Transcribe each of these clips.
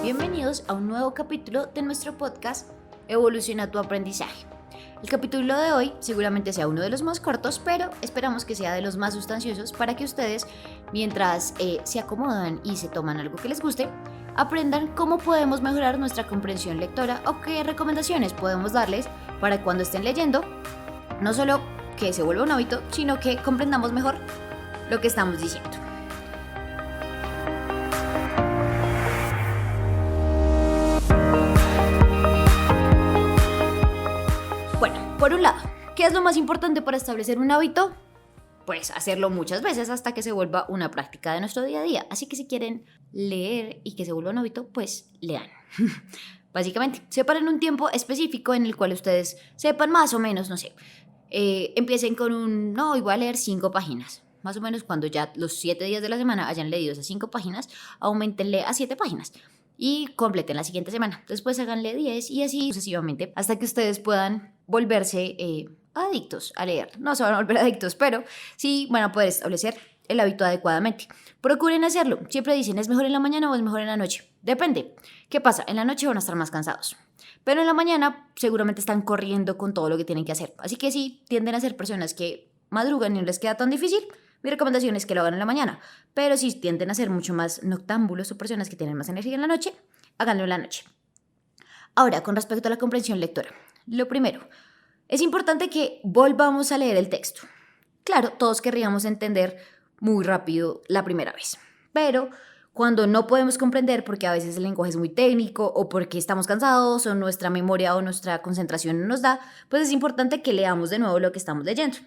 Bienvenidos a un nuevo capítulo de nuestro podcast Evoluciona tu aprendizaje. El capítulo de hoy seguramente sea uno de los más cortos, pero esperamos que sea de los más sustanciosos para que ustedes, mientras se acomodan y se toman algo que les guste, aprendan cómo podemos mejorar nuestra comprensión lectora o qué recomendaciones podemos darles para cuando estén leyendo, no solo que se vuelva un hábito, sino que comprendamos mejor lo que estamos diciendo. Bueno, por un lado, ¿qué es lo más importante para establecer un hábito? Pues hacerlo muchas veces hasta que se vuelva una práctica de nuestro día a día. Así que si quieren leer y que se vuelva un hábito, pues lean. Básicamente, separen un tiempo específico en el cual ustedes sepan más o menos, no sé, empiecen con hoy voy a leer 5 páginas. Más o menos cuando ya los 7 días de la semana hayan leído esas 5 páginas, aumentenle a 7 páginas. Y completen la siguiente semana. Después háganle 10 y así sucesivamente hasta que ustedes puedan volverse adictos a leer. No se van a volver adictos, pero sí van a poder establecer el hábito adecuadamente. Procuren hacerlo. Siempre dicen, ¿es mejor en la mañana o es mejor en la noche? Depende. ¿Qué pasa? En la noche van a estar más cansados. Pero en la mañana seguramente están corriendo con todo lo que tienen que hacer. Así que sí, tienden a ser personas que madrugan y no les queda tan difícil. Mi recomendación es que lo hagan en la mañana, pero si tienden a ser mucho más noctámbulos o personas que tienen más energía en la noche, háganlo en la noche. Ahora, con respecto a la comprensión lectora, lo primero, es importante que volvamos a leer el texto. Claro, todos querríamos entender muy rápido la primera vez, pero cuando no podemos comprender porque a veces el lenguaje es muy técnico o porque estamos cansados o nuestra memoria o nuestra concentración no nos da, pues es importante que leamos de nuevo lo que estamos leyendo.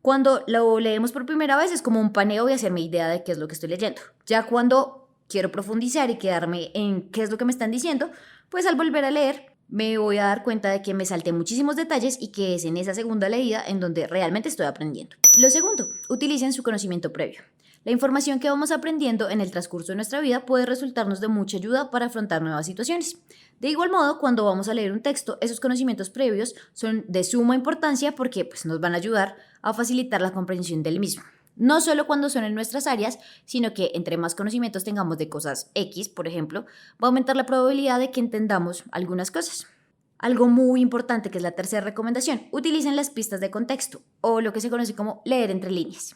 Cuando lo leemos por primera vez es como un paneo y hacerme idea de qué es lo que estoy leyendo. Ya cuando quiero profundizar y quedarme en qué es lo que me están diciendo, pues al volver a leer me voy a dar cuenta de que me salté muchísimos detalles y que es en esa segunda leída en donde realmente estoy aprendiendo. Lo segundo, utilicen su conocimiento previo. La información que vamos aprendiendo en el transcurso de nuestra vida puede resultarnos de mucha ayuda para afrontar nuevas situaciones. De igual modo, cuando vamos a leer un texto, esos conocimientos previos son de suma importancia porque nos van a ayudar a facilitar la comprensión del mismo. No solo cuando son en nuestras áreas, sino que entre más conocimientos tengamos de cosas X, por ejemplo, va a aumentar la probabilidad de que entendamos algunas cosas. Algo muy importante, que es la tercera recomendación, utilicen las pistas de contexto, o lo que se conoce como leer entre líneas.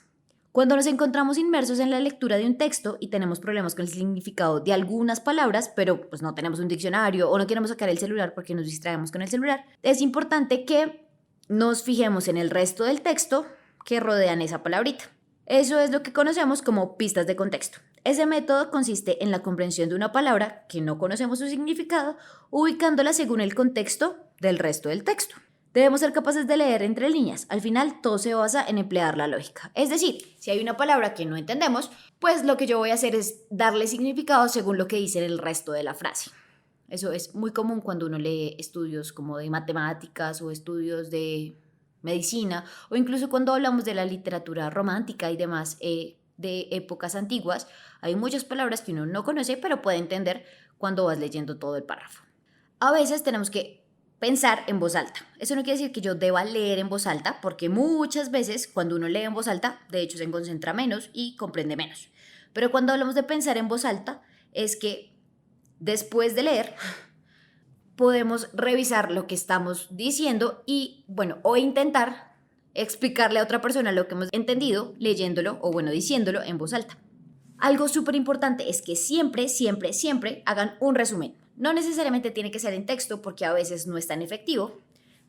Cuando nos encontramos inmersos en la lectura de un texto y tenemos problemas con el significado de algunas palabras, pero no tenemos un diccionario o no queremos sacar el celular porque nos distraemos con el celular, es importante que nos fijemos en el resto del texto que rodean esa palabrita. Eso es lo que conocemos como pistas de contexto. Ese método consiste en la comprensión de una palabra que no conocemos su significado, ubicándola según el contexto del resto del texto. Debemos ser capaces de leer entre líneas. Al final, todo se basa en emplear la lógica. Es decir, si hay una palabra que no entendemos, pues lo que yo voy a hacer es darle significado según lo que dice el resto de la frase. Eso es muy común cuando uno lee estudios como de matemáticas o estudios de medicina, o incluso cuando hablamos de la literatura romántica y demás de épocas antiguas. Hay muchas palabras que uno no conoce, pero puede entender cuando vas leyendo todo el párrafo. A veces tenemos que pensar en voz alta. Eso no quiere decir que yo deba leer en voz alta, porque muchas veces cuando uno lee en voz alta, de hecho se concentra menos y comprende menos. Pero cuando hablamos de pensar en voz alta, es que después de leer, podemos revisar lo que estamos diciendo y, o intentar explicarle a otra persona lo que hemos entendido leyéndolo o, diciéndolo en voz alta. Algo súper importante es que siempre hagan un resumen. No necesariamente tiene que ser en texto porque a veces no es tan efectivo,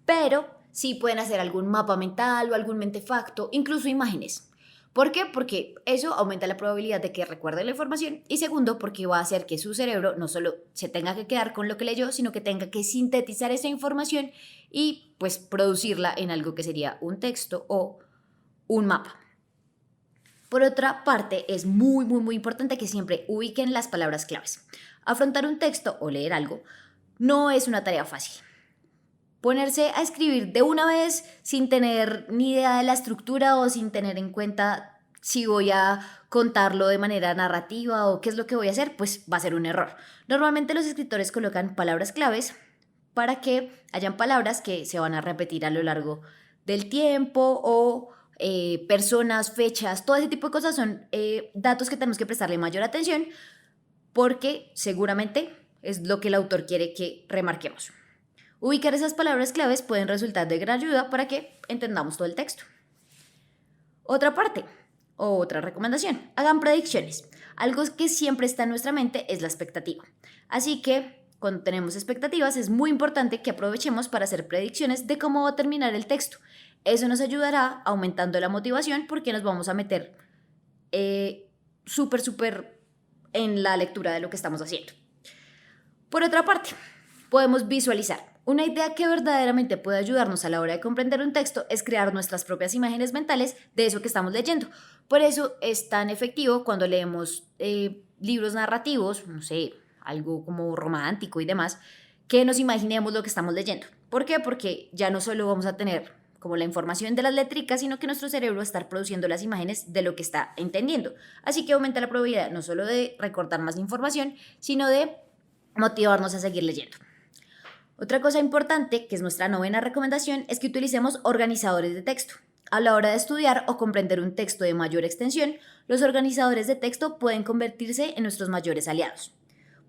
pero sí pueden hacer algún mapa mental o algún mentefacto, incluso imágenes. ¿Por qué? Porque eso aumenta la probabilidad de que recuerde la información y segundo, porque va a hacer que su cerebro no solo se tenga que quedar con lo que leyó, sino que tenga que sintetizar esa información y producirla en algo que sería un texto o un mapa. Por otra parte, es muy importante que siempre ubiquen las palabras claves. Afrontar un texto o leer algo no es una tarea fácil. Ponerse a escribir de una vez sin tener ni idea de la estructura o sin tener en cuenta si voy a contarlo de manera narrativa o qué es lo que voy a hacer, pues va a ser un error. Normalmente los escritores colocan palabras claves para que hayan palabras que se van a repetir a lo largo del tiempo o personas, fechas, todo ese tipo de cosas son datos que tenemos que prestarle mayor atención porque seguramente es lo que el autor quiere que remarquemos. Ubicar esas palabras claves pueden resultar de gran ayuda para que entendamos todo el texto. Otra parte, o otra recomendación, hagan predicciones. Algo que siempre está en nuestra mente es la expectativa. Así que cuando tenemos expectativas es muy importante que aprovechemos para hacer predicciones de cómo va a terminar el texto. Eso nos ayudará aumentando la motivación porque nos vamos a meter súper en la lectura de lo que estamos haciendo. Por otra parte, podemos visualizar. Una idea que verdaderamente puede ayudarnos a la hora de comprender un texto es crear nuestras propias imágenes mentales de eso que estamos leyendo. Por eso es tan efectivo cuando leemos libros narrativos, no sé, algo como romántico y demás, que nos imaginemos lo que estamos leyendo. ¿Por qué? Porque ya no solo vamos a tener como la información de las létricas, sino que nuestro cerebro va a estar produciendo las imágenes de lo que está entendiendo. Así que aumenta la probabilidad no solo de recordar más información, sino de motivarnos a seguir leyendo. Otra cosa importante, que es nuestra novena recomendación, es que utilicemos organizadores de texto. A la hora de estudiar o comprender un texto de mayor extensión, los organizadores de texto pueden convertirse en nuestros mayores aliados.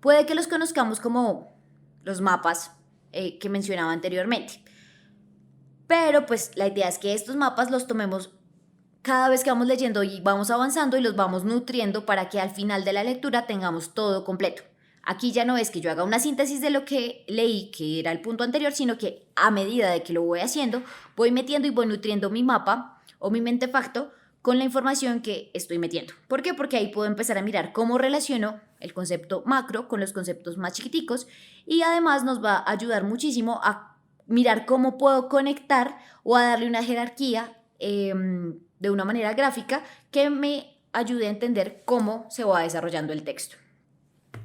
Puede que los conozcamos como los mapas que mencionaba anteriormente, pero pues la idea es que estos mapas los tomemos cada vez que vamos leyendo y vamos avanzando y los vamos nutriendo para que al final de la lectura tengamos todo completo. Aquí ya no es que yo haga una síntesis de lo que leí, que era el punto anterior, sino que a medida de que lo voy haciendo, voy metiendo y voy nutriendo mi mapa o mi mentefacto con la información que estoy metiendo. ¿Por qué? Porque ahí puedo empezar a mirar cómo relaciono el concepto macro con los conceptos más chiquiticos y además nos va a ayudar muchísimo a mirar cómo puedo conectar o a darle una jerarquía de una manera gráfica que me ayude a entender cómo se va desarrollando el texto.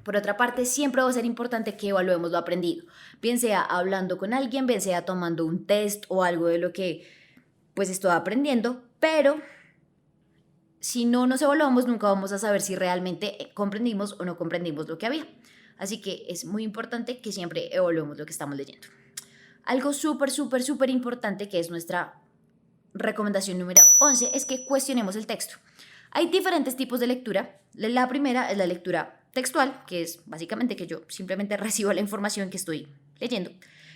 Por otra parte, siempre va a ser importante que evaluemos lo aprendido, bien sea hablando con alguien, bien sea tomando un test o algo de lo que pues estoy aprendiendo, pero si no nos evaluamos nunca vamos a saber si realmente comprendimos o no comprendimos lo que había. Así que es muy importante que siempre evaluemos lo que estamos leyendo. Algo súper importante que es nuestra recomendación número 11 es que cuestionemos el texto. Hay diferentes tipos de lectura. La primera es la lectura textual, que es básicamente que yo simplemente recibo la información que estoy leyendo.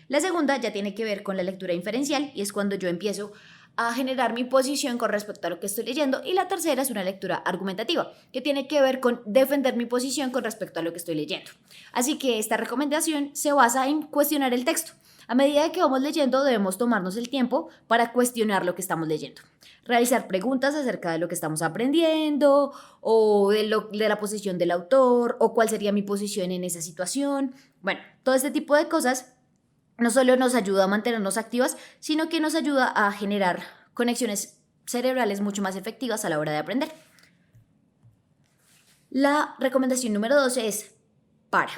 La segunda ya tiene que ver con la lectura inferencial y es cuando yo empiezo a generar mi posición con respecto a lo que estoy leyendo. Y la tercera es una lectura argumentativa, que tiene que ver con defender mi posición con respecto a lo que estoy leyendo. Así que esta recomendación se basa en cuestionar el texto. A medida que vamos leyendo debemos tomarnos el tiempo para cuestionar lo que estamos leyendo. Realizar preguntas acerca de lo que estamos aprendiendo o de la posición del autor o cuál sería mi posición en esa situación. Bueno, todo este tipo de cosas no solo nos ayuda a mantenernos activas, sino que nos ayuda a generar conexiones cerebrales mucho más efectivas a la hora de aprender. La recomendación número 12 es para.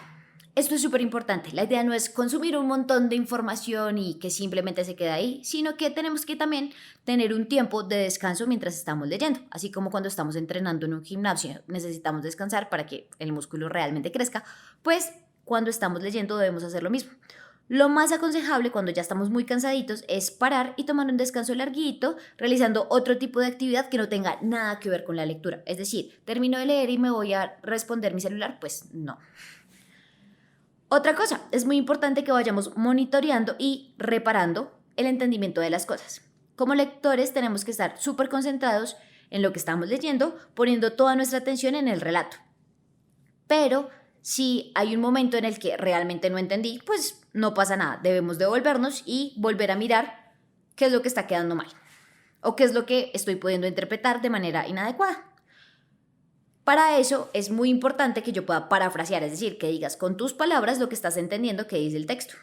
Esto es súper importante. La idea no es consumir un montón de información y que simplemente se quede ahí, sino que tenemos que también tener un tiempo de descanso mientras estamos leyendo. Así como cuando estamos entrenando en un gimnasio necesitamos descansar para que el músculo realmente crezca, pues cuando estamos leyendo debemos hacer lo mismo. Lo más aconsejable cuando ya estamos muy cansaditos es parar y tomar un descanso larguito realizando otro tipo de actividad que no tenga nada que ver con la lectura. Es decir, termino de leer y me voy a responder mi celular, pues no. Otra cosa, es muy importante que vayamos monitoreando y reparando el entendimiento de las cosas. Como lectores tenemos que estar súper concentrados en lo que estamos leyendo, poniendo toda nuestra atención en el relato. Pero si hay un momento en el que realmente no entendí, pues no pasa nada. Debemos devolvernos y volver a mirar qué es lo que está quedando mal o qué es lo que estoy pudiendo interpretar de manera inadecuada. Para eso es muy importante que yo pueda parafrasear, es decir, que digas con tus palabras lo que estás entendiendo que dice el texto.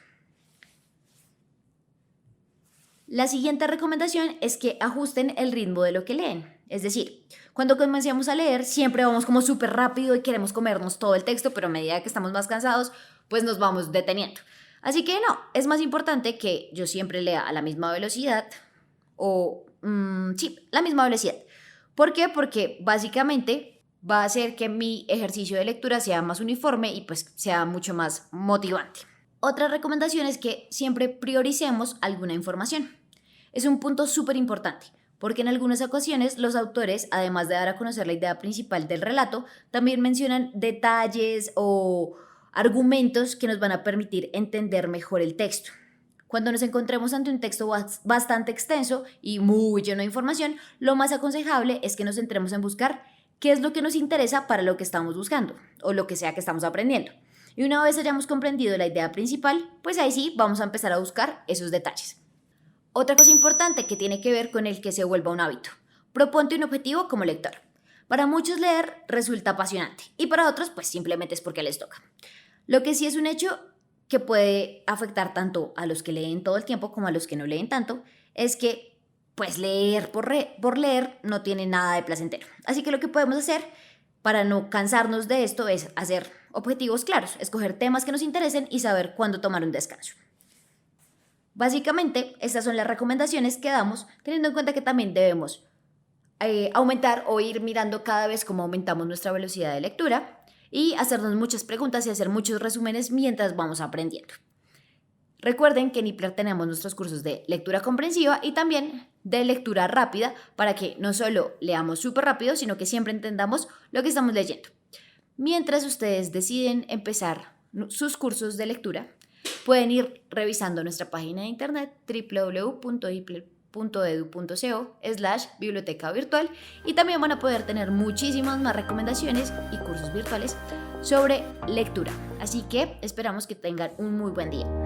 La siguiente recomendación es que ajusten el ritmo de lo que leen. Es decir, cuando comencemos a leer siempre vamos como súper rápido y queremos comernos todo el texto, pero a medida que estamos más cansados, pues nos vamos deteniendo. Así que no, es más importante que yo siempre lea a la misma velocidad la misma velocidad. ¿Por qué? Porque básicamente va a hacer que mi ejercicio de lectura sea más uniforme y pues sea mucho más motivante. Otra recomendación es que siempre prioricemos alguna información. Es un punto súper importante, porque en algunas ocasiones los autores, además de dar a conocer la idea principal del relato, también mencionan detalles o argumentos que nos van a permitir entender mejor el texto. Cuando nos encontremos ante un texto bastante extenso y muy lleno de información, lo más aconsejable es que nos centremos en buscar qué es lo que nos interesa para lo que estamos buscando o lo que sea que estamos aprendiendo. Y una vez hayamos comprendido la idea principal, pues ahí sí vamos a empezar a buscar esos detalles. Otra cosa importante que tiene que ver con el que se vuelva un hábito. Proponte un objetivo como lector. Para muchos leer resulta apasionante y para otros pues simplemente es porque les toca. Lo que sí es un hecho que puede afectar tanto a los que leen todo el tiempo como a los que no leen tanto, es que pues leer por leer no tiene nada de placentero. Así que lo que podemos hacer para no cansarnos de esto es hacer objetivos claros, escoger temas que nos interesen y saber cuándo tomar un descanso. Básicamente, estas son las recomendaciones que damos, teniendo en cuenta que también debemos aumentar o ir mirando cada vez cómo aumentamos nuestra velocidad de lectura y hacernos muchas preguntas y hacer muchos resúmenes mientras vamos aprendiendo. Recuerden que en IPLER tenemos nuestros cursos de lectura comprensiva y también de lectura rápida para que no solo leamos súper rápido, sino que siempre entendamos lo que estamos leyendo. Mientras ustedes deciden empezar sus cursos de lectura, pueden ir revisando nuestra página de internet www.ipler.edu.co/biblioteca virtual y también van a poder tener muchísimas más recomendaciones y cursos virtuales sobre lectura. Así que esperamos que tengan un muy buen día.